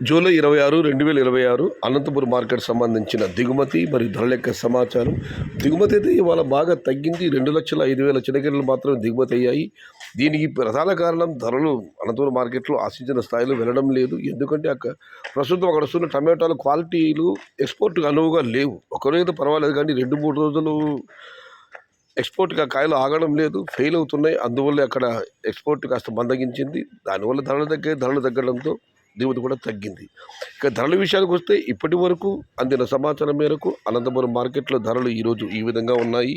July 26, 2026 Anantapuram market సంబంధించిన దిగుమతి మరియు ధరల యొక్క సమాచారం. దిగుమతి అయితే ఇవాళ బాగా తగ్గింది. 2,05,000 చిన్నగిన్నెలు మాత్రమే దిగుమతి అయ్యాయి. దీనికి ప్రధాన కారణం ధరలు అనంతపురం మార్కెట్లో ఆశించిన స్థాయిలో వెళ్ళడం లేదు. ఎందుకంటే ప్రస్తుతం అక్కడ వస్తున్న టమాటాలు క్వాలిటీలు ఎక్స్పోర్ట్కి అనువుగా లేవు. ఒకరోజు పర్వాలేదు, కానీ 2-3 రోజులు ఎక్స్పోర్ట్గా కాయలు ఆగడం లేదు, ఫెయిల్ అవుతున్నాయి. అందువల్ల అక్కడ ఎక్స్పోర్ట్ కాస్త మందగించింది. దానివల్ల ధరలు తగ్గడంతో దిగుమతి కూడా తగ్గింది. ఇక ధరల విషయానికి వస్తే ఇప్పటి వరకు అందిన సమాచారం మేరకు అనంతపురం మార్కెట్లో ధరలు ఈరోజు ఈ విధంగా ఉన్నాయి.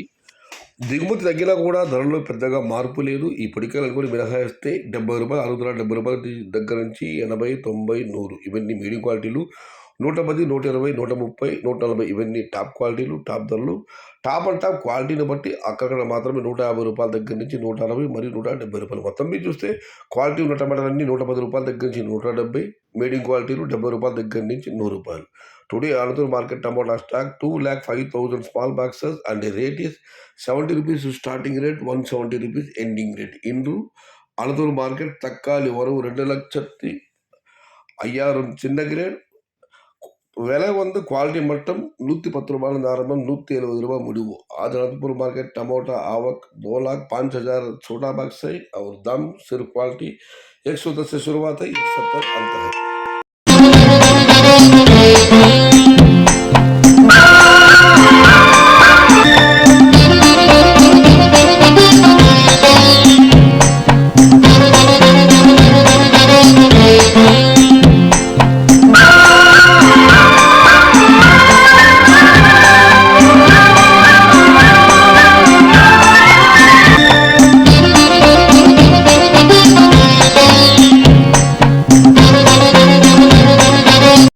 దిగుమతి తగ్గినా కూడా ధరలో పెద్దగా మార్పు లేదు. ఈ పొడికాయలు కూడా మినహాయిస్తే రూ. 70, రూ. 60 దగ్గర నుంచి 80, 90, 100 ఇవన్నీ మీడియం క్వాలిటీలు. 110, 120, 130, 140 ఇవన్నీ టాప్ క్వాలిటీలు, టాప్ ధరలు. టాప్ అండ్ టాప్ క్వాలిటీని బట్టి అక్కడ మాత్రమే రూ. 150 దగ్గర నుంచి 160 మరియు రూ. 170. మొత్తం మీరు చూస్తే క్వాలిటీ ఉన్న టమాటాలన్నీ రూ. 110 దగ్గర నుంచి 170, మీడియం క్వాలిటీలు రూ. 70 దగ్గర నుంచి రూ. 100. Today, Anantapur market tomato stock 2,05,000 small boxes and the rate is 70 rupees starting rate, 170 rupees ending rate. Into Anantapur market ತಕ್ಕಾಲಿ ವರವು 2,05,000 சின்ன கிரேட், விலை வந்து குவாலிட்டி மட்டும் 110 ரூபாயிலிருந்து ஆரம்பம், 170 ரூபாய் முடிவு. आज अनंतपुर मार्केट टमाटा आवक 2,05,000 छोटा बॉक्स है और दाम सिर्फ क्वालिटी 110 से शुरुआत है, 170 अंत है.